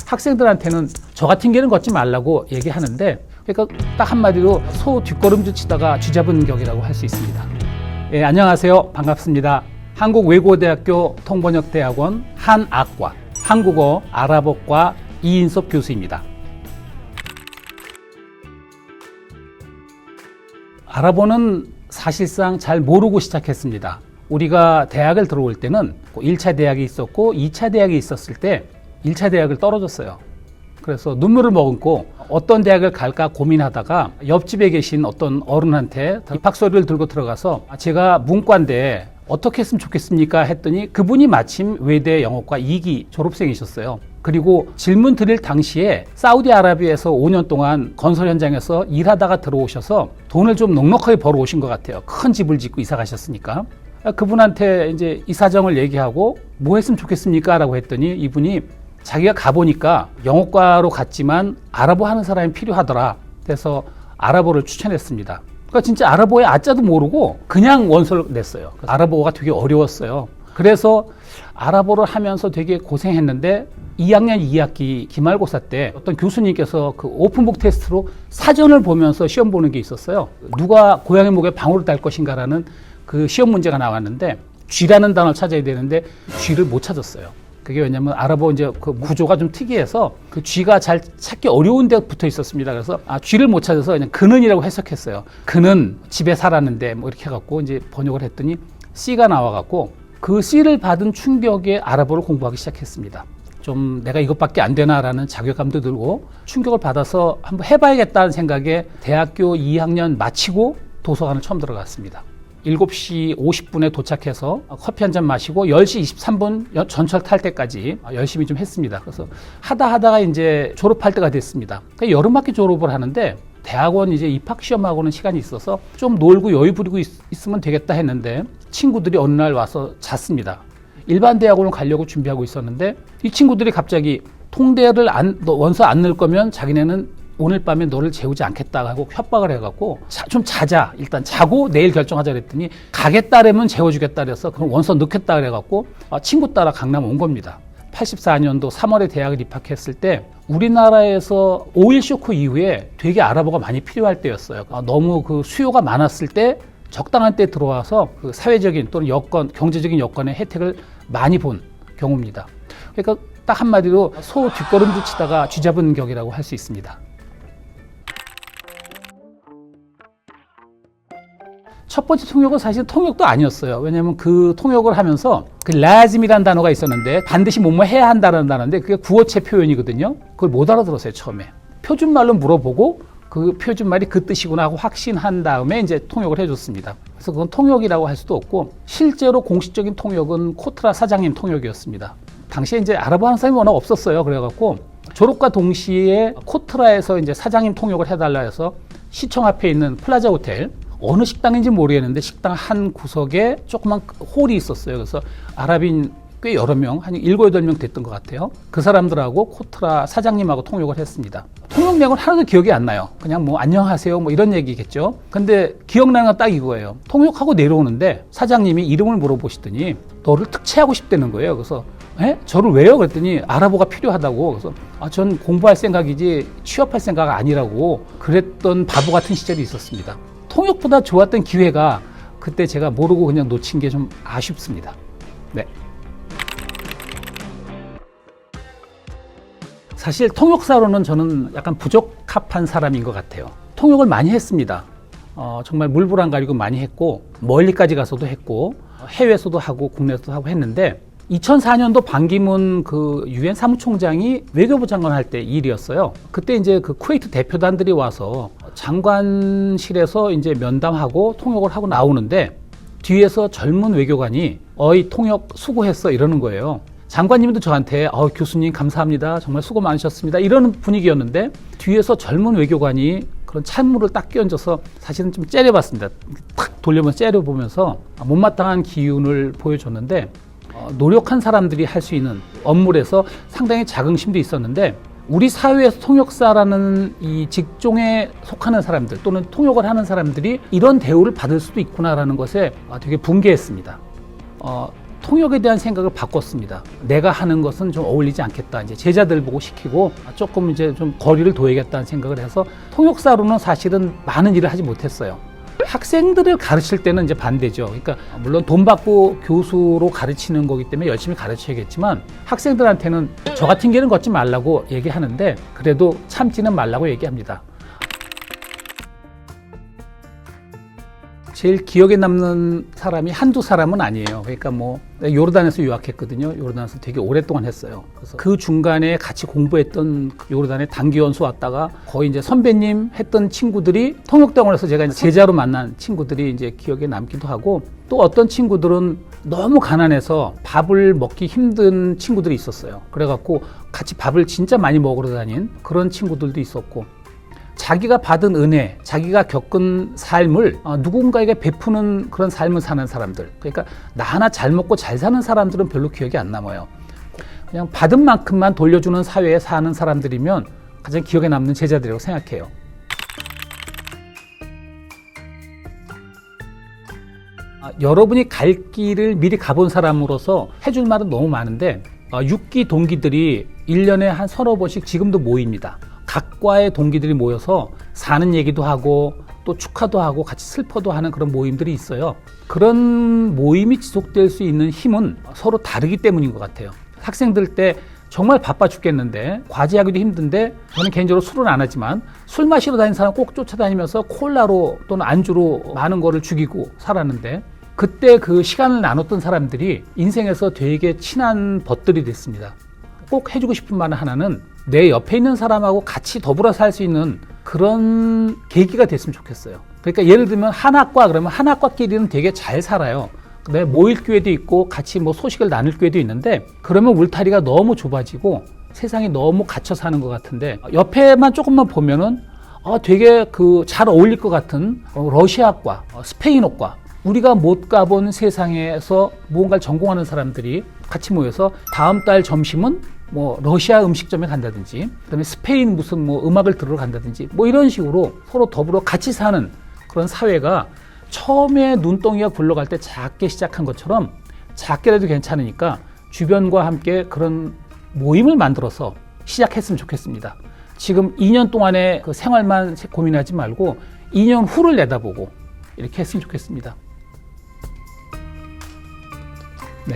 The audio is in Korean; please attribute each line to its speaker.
Speaker 1: 학생들한테는 저 같은 길은 걷지 말라고 얘기하는데, 그러니까 딱 한마디로 소 뒷걸음질 치다가 쥐잡은 격이라고 할 수 있습니다. 예, 안녕하세요. 반갑습니다. 한국외국어대학교 통번역대학원 한학과 한국어 아랍어과 이인섭 교수입니다. 아랍어는 사실상 잘 모르고 시작했습니다. 우리가 대학을 들어올 때는 1차 대학이 있었고 2차 대학이 있었을 때 1차 대학을 떨어졌어요. 그래서 눈물을 머금고 어떤 대학을 갈까 고민하다가 옆집에 계신 어떤 어른한테 입학서류를 들고 들어가서 제가 문과인데 어떻게 했으면 좋겠습니까? 했더니 그분이 마침 외대 영어과 2기 졸업생이셨어요. 그리고 질문 드릴 당시에 사우디아라비아에서 5년 동안 건설 현장에서 일하다가 들어오셔서 돈을 좀 넉넉하게 벌어오신 것 같아요. 큰 집을 짓고 이사 가셨으니까. 그분한테 이제 이 사정을 얘기하고 뭐 했으면 좋겠습니까? 라고 했더니 이분이 자기가 가보니까 영어과로 갔지만 아랍어 하는 사람이 필요하더라. 그래서 아랍어를 추천했습니다. 그러니까 진짜 아랍어의 아자도 모르고 그냥 원서를 냈어요. 아랍어가 되게 어려웠어요. 그래서 아랍어를 하면서 되게 고생했는데 2학년 2학기 기말고사 때 어떤 교수님께서 그 오픈북 테스트로 사전을 보면서 시험 보는 게 있었어요. 누가 고양이 목에 방울을 달 것인가라는 그 시험 문제가 나왔는데 쥐라는 단어를 찾아야 되는데 쥐를 못 찾았어요. 그게 왜냐면 아랍어 이제 그 구조가 좀 특이해서 그 쥐가 잘 찾기 어려운 데 붙어 있었습니다. 그래서 쥐를 못 찾아서 그냥 그는이라고 해석했어요. 그는 집에 살았는데 뭐 이렇게 해갖고 이제 번역을 했더니 C가 나와갖고 그 C를 받은 충격에 아랍어를 공부하기 시작했습니다. 좀 내가 이것밖에 안 되나라는 자괴감도 들고 충격을 받아서 한번 해봐야겠다는 생각에 대학교 2학년 마치고 도서관을 처음 들어갔습니다. 7시 50분에 도착해서 커피 한 잔 마시고 10시 23분 전철 탈 때까지 열심히 좀 했습니다. 그래서 하다가 이제 졸업할 때가 됐습니다. 그러니까 여름학기 졸업을 하는데 대학원 이제 입학시험하고는 시간이 있어서 좀 놀고 여유 부리고 있으면 되겠다 했는데 친구들이 어느 날 와서 잤습니다. 일반 대학원을 가려고 준비하고 있었는데 이 친구들이 갑자기 통대를 너 원서 안 넣을 거면 자기네는 오늘 밤에 너를 재우지 않겠다 하고 협박을 해갖고 좀 자자. 일단 자고 내일 결정하자 그랬더니 가겠다 그러면 재워주겠다 그래서 그럼 원서 넣겠다 그래갖고 친구 따라 강남 온 겁니다. 84년도 3월에 대학을 입학했을 때 우리나라에서 오일 쇼크 이후에 되게 아랍어가 많이 필요할 때였어요. 너무 그 수요가 많았을 때 적당한 때 들어와서 그 사회적인 또는 여건, 경제적인 여건의 혜택을 많이 본 경우입니다. 그러니까 딱 한마디로 소 뒷걸음질 치다가 쥐잡은 격이라고 할 수 있습니다. 첫 번째 통역은 사실 통역도 아니었어요. 왜냐하면 그 통역을 하면서 그 라즘이라는 단어가 있었는데 반드시 뭐뭐 해야 한다는 단어인데 그게 구어체 표현이거든요. 그걸 못 알아들었어요, 처음에. 표준말로 물어보고 그 표준말이 그 뜻이구나 하고 확신한 다음에 이제 통역을 해줬습니다. 그래서 그건 통역이라고 할 수도 없고 실제로 공식적인 통역은 코트라 사장님 통역이었습니다. 당시에 이제 아랍어 하는 사람이 워낙 없었어요. 그래갖고 졸업과 동시에 코트라에서 이제 사장님 통역을 해달라 해서 시청 앞에 있는 플라자 호텔 어느 식당인지 모르겠는데 식당 한 구석에 조그만 홀이 있었어요. 그래서 아랍인 꽤 여러 명, 한 7, 8명 됐던 것 같아요. 그 사람들하고 코트라 사장님하고 통역을 했습니다. 통역 내용은 하나도 기억이 안 나요. 그냥 뭐 안녕하세요 뭐 이런 얘기겠죠. 근데 기억나는 건 딱 이거예요. 통역하고 내려오는데 사장님이 이름을 물어보시더니 너를 특채하고 싶다는 거예요. 그래서 저를 왜요? 그랬더니 아랍어가 필요하다고. 그래서 전 공부할 생각이지 취업할 생각 아니라고 그랬던 바보 같은 시절이 있었습니다. 통역보다 좋았던 기회가 그때 제가 모르고 그냥 놓친 게 좀 아쉽습니다. 네. 사실 통역사로는 저는 약간 부적합한 사람인 것 같아요. 통역을 많이 했습니다. 정말 물불 안 가리고 많이 했고 멀리까지 가서도 했고 해외에서도 하고 국내에서도 하고 했는데 2004년도 반기문 그 유엔 사무총장이 외교부 장관 할 때 일이었어요. 그때 이제 그 쿠웨이트 대표단들이 와서 장관실에서 이제 면담하고 통역을 하고 나오는데 뒤에서 젊은 외교관이 어이 통역 수고했어 이러는 거예요. 장관님도 저한테 교수님 감사합니다. 정말 수고 많으셨습니다. 이러는 분위기였는데 뒤에서 젊은 외교관이 그런 찬물을 딱 끼얹어서 사실은 좀 째려봤습니다. 탁 돌려보면서 째려보면서 못마땅한 기운을 보여줬는데 노력한 사람들이 할 수 있는 업무에서 상당히 자긍심도 있었는데 우리 사회에서 통역사라는 이 직종에 속하는 사람들 또는 통역을 하는 사람들이 이런 대우를 받을 수도 있구나라는 것에 되게 분개했습니다. 통역에 대한 생각을 바꿨습니다. 내가 하는 것은 좀 어울리지 않겠다. 이제 제자들 보고 시키고 조금 이제 좀 거리를 둬야겠다는 생각을 해서 통역사로는 사실은 많은 일을 하지 못했어요. 학생들을 가르칠 때는 이제 반대죠. 그러니까 물론 돈 받고 교수로 가르치는 거기 때문에 열심히 가르쳐야겠지만 학생들한테는 저 같은 길은 걷지 말라고 얘기하는데 그래도 참지는 말라고 얘기합니다. 제일 기억에 남는 사람이 한두 사람은 아니에요. 그러니까 뭐 요르단에서 유학했거든요. 요르단에서 되게 오랫동안 했어요. 그래서 그 중간에 같이 공부했던 요르단에 단기 연수 왔다가 거의 이제 선배님 했던 친구들이 통역대학원에서 제가 이제 제자로 만난 친구들이 이제 기억에 남기도 하고 또 어떤 친구들은 너무 가난해서 밥을 먹기 힘든 친구들이 있었어요. 그래갖고 같이 밥을 진짜 많이 먹으러 다닌 그런 친구들도 있었고 자기가 받은 은혜, 자기가 겪은 삶을 누군가에게 베푸는 그런 삶을 사는 사람들. 그러니까 나 하나 잘 먹고 잘 사는 사람들은 별로 기억이 안 남아요. 그냥 받은 만큼만 돌려주는 사회에 사는 사람들이면 가장 기억에 남는 제자들이라고 생각해요. 여러분이 갈 길을 미리 가본 사람으로서 해줄 말은 너무 많은데 6기 동기들이 1년에 한 서너 번씩 지금도 모입니다. 각과의 동기들이 모여서 사는 얘기도 하고 또 축하도 하고 같이 슬퍼도 하는 그런 모임들이 있어요. 그런 모임이 지속될 수 있는 힘은 서로 다르기 때문인 것 같아요. 학생들 때 정말 바빠 죽겠는데 과제하기도 힘든데 저는 개인적으로 술은 안 하지만 술 마시러 다니는 사람 꼭 쫓아다니면서 콜라로 또는 안주로 많은 거를 죽이고 살았는데 그때 그 시간을 나눴던 사람들이 인생에서 되게 친한 벗들이 됐습니다. 꼭 해주고 싶은 말 하나는 내 옆에 있는 사람하고 같이 더불어 살 수 있는 그런 계기가 됐으면 좋겠어요. 그러니까 예를 들면 한학과 그러면 한학과끼리는 되게 잘 살아요. 내 모일 기회도 있고 같이 뭐 소식을 나눌 기회도 있는데 그러면 울타리가 너무 좁아지고 세상이 너무 갇혀 사는 것 같은데 옆에만 조금만 보면은 되게 그 잘 어울릴 것 같은 러시아과, 스페인어과 우리가 못 가본 세상에서 무언가를 전공하는 사람들이 같이 모여서 다음 달 점심은 뭐 러시아 음식점에 간다든지 그다음에 스페인 무슨 뭐 음악을 들으러 간다든지 뭐 이런 식으로 서로 더불어 같이 사는 그런 사회가 처음에 눈덩이가 굴러갈 때 작게 시작한 것처럼 작게라도 괜찮으니까 주변과 함께 그런 모임을 만들어서 시작했으면 좋겠습니다. 지금 2년 동안의 그 생활만 고민하지 말고 2년 후를 내다보고 이렇게 했으면 좋겠습니다. 네.